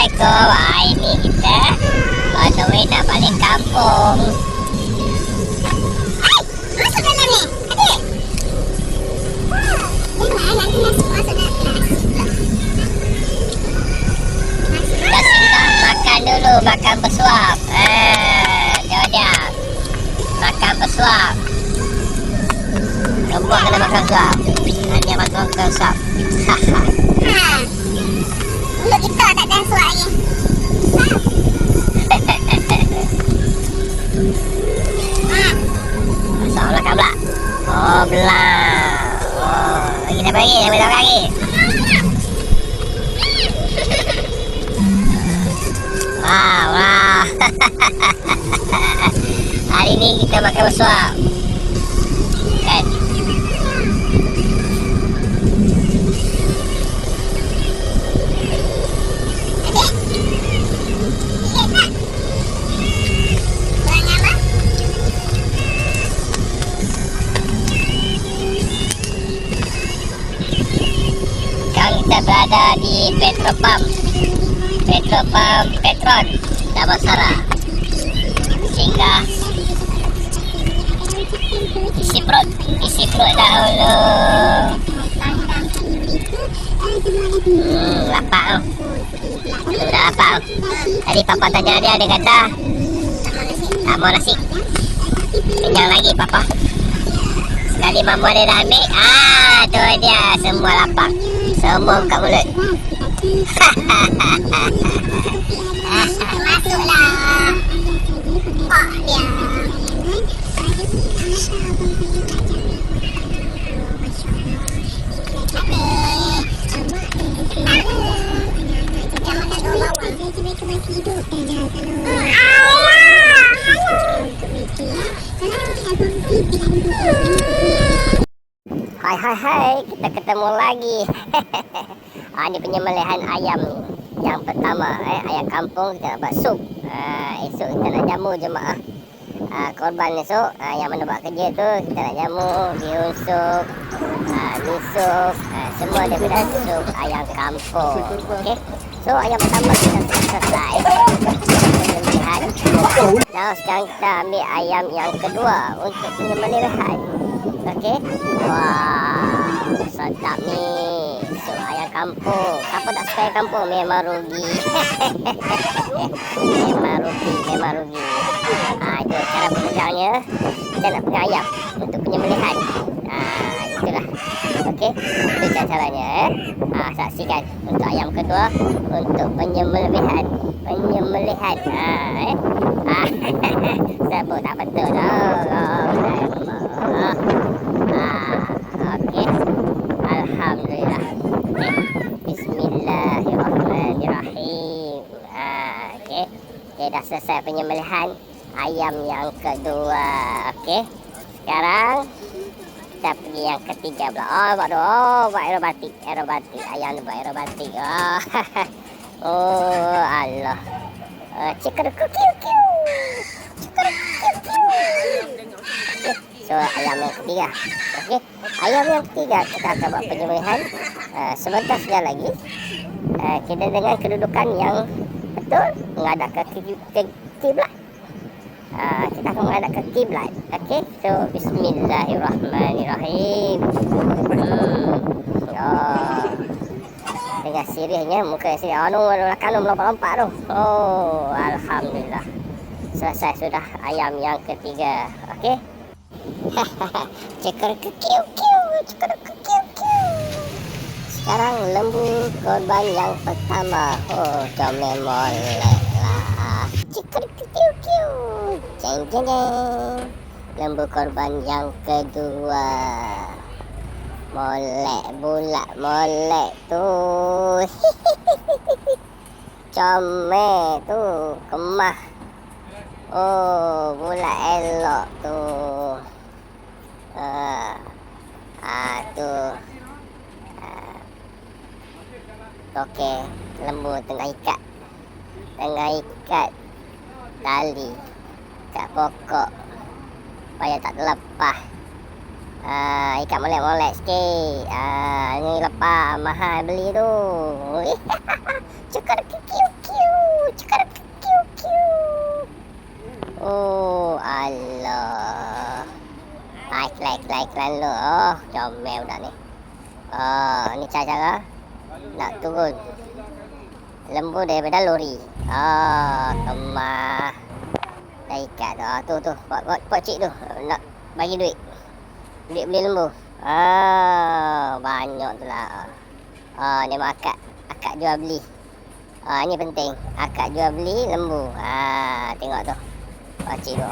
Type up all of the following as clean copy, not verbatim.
Assalamualaikum. Ini kita on the way nak balik kampung. Masuk dalam ni, adik. Jangan nanti masuk dalam kelas. Dah singkat makan dulu, makan bersuap. Jom dia. Makan bersuap. Nombor kena makan suap. Hanya makan suap. Mulut kita tak ada suara ni. Masuk belakang pula. Oh, belah. Oh, lagi dah bagi, dah belakang lagi. Wow. Hari ni kita makan bersuap. Kan? Kita berada di petrol pump Petron Damansara. Singgah isi perut dahulu. Lapar tu. Sudah lapar. Tadi papa tanya dia kata tak mau nasi. Kenyang lagi papa. Sekali mama dia dah ambil, tu dia, semua lapar. Semua buka mulut. Masuklah. Pak dia. Hai, kita ketemu lagi. Ini penyembelihan ayam ni. Yang pertama, ayam kampung kita nak buat sup. Esok kita nak jamu jemaah korban esok. Yang mana buat kerja tu kita nak jamu bihun sup, mi sup, semua daripada sup ayam kampung. Okey. So ayam pertama kita selesai. Penyembelihan. Now sekarang kita ambil ayam yang kedua untuk penyembelihan. Okey. Wah, sedap ni. Sup ayam kampung. Siapa tak suka ayam kampung memang rugi. memang rugi. Itu cara pemegangnya. Kita nak pegang ayam untuk penyembelihan. Itulah. Okey. Itu caranya. Saksikan untuk ayam kedua untuk penyembelihan. Sebut tak betul dah. Okey. Alhamdulillah. Okay. Bismillahirrahmanirrahim. Okey. Okay, dah selesai penyembelihan ayam yang kedua. Okey. Sekarang kita pergi yang ketiga pula. Buat aerobatik. Ayam ni buat aerobatik. Oh, Allah. Cikerkukiu. So ayam yang ketiga. Okey. Ayam yang ketiga kita akan buat penyembelihan sebentar saja lagi. Kita dengan kedudukan yang betul menghadap ke kiblat. Kita akan menghadap ke kiblat. Okey. So bismillahirrahmanirrahim. Dengan sirihnya muka sirih. Belakang melompat-lompat tu. Oh, alhamdulillah. Selesai sudah ayam yang ketiga. Okey. Cikerkukiu. Sekarang lembu korban yang pertama. Oh, comel molek lah. Cikerkukiu. Jeng. Lembu korban yang kedua. Molek tu. Comel tu. Kemah. Oh, bulat elok tu. Tu. Okey, lembu tengah ikat tali kat pokok supaya tak terlepas. Ikat molek-molek sikit. Ni lepas mahal beli tu. Cekar kiu kiu. Cekar kiu kiu. Oh, Allah. Iklan lu. Oh, comel dah ni. Ni cara nak turun lembu daripada lori. Kemah. Dah ikat tu. Tu. Pak cik tu nak bagi duit. Duit beli lembu. Banyak tu lah. Ni akak jual beli. Ni penting. Akak jual beli lembu. Tengok tu. Pakcik tu.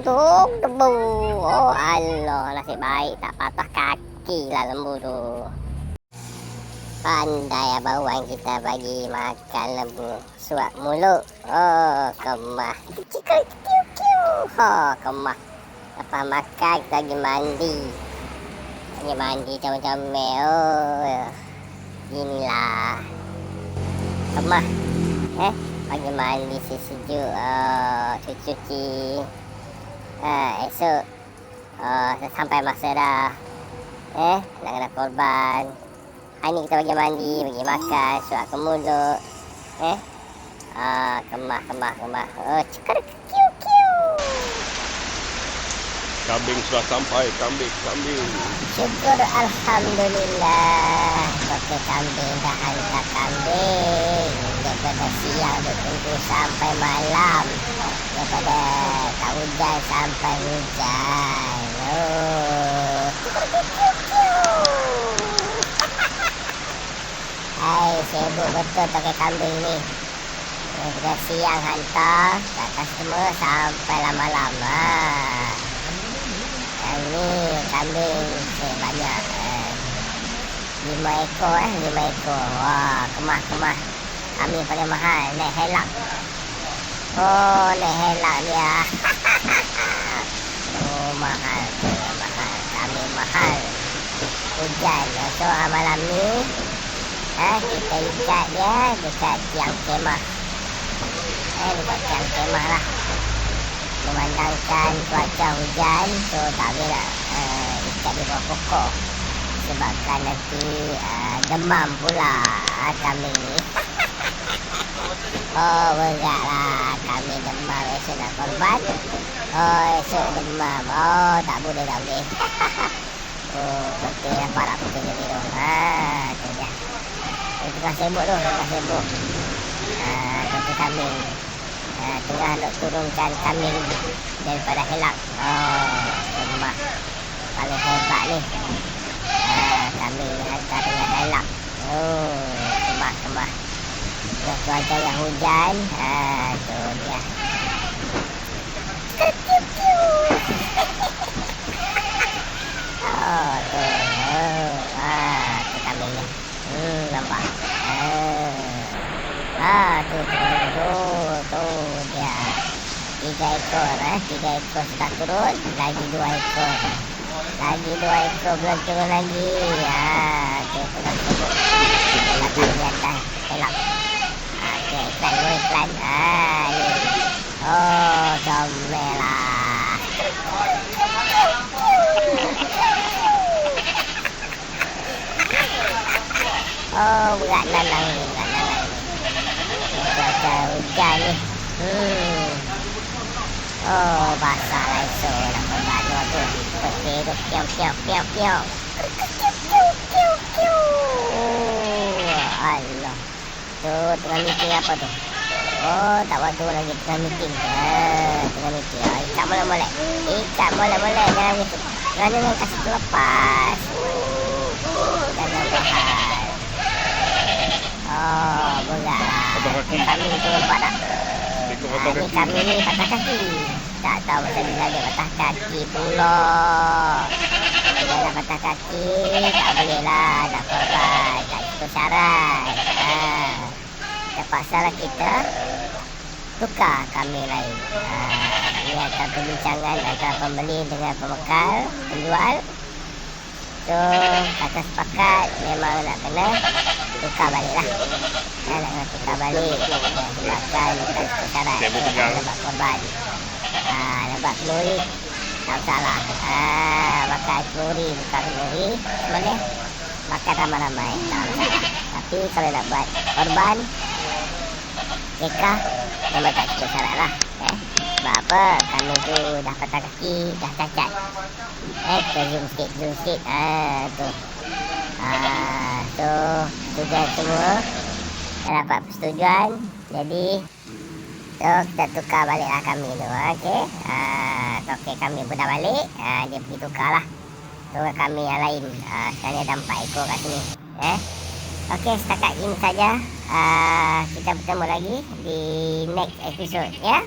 Tu. Lembu. Allah. Nasib baik tak patah kaki lah lembu tu. Pandai abang kita bagi makan lembu. Suap mulut. Kemah. Kiu. Kemah. Lepas makan kita pergi mandi. Pergi mandi comel-comel. Inilah kemah. Pagi mandi sejuk. Cuci. Esok sampai masa dah. Nak kena korban. Hari ni kita pergi mandi, pergi makan, suap ke mulut. Kemah. Cekar kiu. Kambing sudah sampai, kambing. Syukur Alhamdulillah. Pakai kambing dah hantar kambing. Daripada siang bertunggu sampai malam. Daripada tak hujan sampai hujan. Sibuk betul pakai kambing ni. Daripada siang hantar kat customer sampai lama-lama. Yang ni kambing sebanyak 5 ekor. 5 ekor. Wah, kemah. Kambing paling mahal. Naik helak. Naik helak dia. Mahal. Kambing mahal. Hujan. So malam ni kita ikat dia dekat tiang kemah. Dekat tiang kemah lah. Memandangkan cuaca hujan, so tak boleh nak ikat di bawah pokok. Sebabkan nanti demam pula kambing ni. Berat lah kambing demam. Esok nak korban. Esok demam. Tak boleh. Betul lah parah betul jadi tu. Tu dia. Tengah sibuk tu. Betul kambing. Tengah nak turunkan kambing daripada helak. Kemah paling hebat ni. Kambing yang hantar dengan helak. Kemah. Dah cuaca yang hujan. Tu dia. Kiu. Tu. Tu kambing dia. Nampak. Tu dia. 3 ekor. 3 ekor sudah turun. Lagi 2 ekor. Belum turun lagi. Tu dah turun. Letak di atas helak. Iklan. Ni. Comel lah. Berat nanang ni. Cuaca hujan ni. Basah lah esok nak korban tu. Peti tu piau. Kiu. Allah. Tu tengah meeting apa tu? Tak waktu lagi tengah meeting. Tengah meeting. Ikat boleh. Jangan kasih terlepas. Jangan bahal. Berat lah. Kambing tu nampak tak? Ni kambing ni patah kaki. Tak tahu pasal bila dia patah kaki pula. Bila dah patah kaki, tak boleh lah nak korban. Tak cukup syarat. Terpaksa lah kita tukar kambing lain. Ini antara perbincangan antara pembeli dengan penjual. So, kata sepakat memang nak kena tukar balik lah. Nak kena tukar balik. Sebabkan tak cukup syarat. Nampak korban. Nampak keluri. Tak salah. Makan keluri, bukan keluri. Boleh makan ramai-ramai. Tak salah. Tapi kalau nak buat korban, Kekah memang tak cukup syarat lah. Sebab apa? Kami tu dah patah kaki, dah cacat. Kita zoom sikit. Tu. So, tujuan semua dah dapat persetujuan. Jadi, so kita tukar baliklah kami tu. Okey. Okey, kami pun dah balik. Dia pergi tukar lah. Tukar kami yang lain. Sekarang ada 4 ekor kat sini. Okey, setakat ini saja. Kita bertemu lagi di next episode, ya.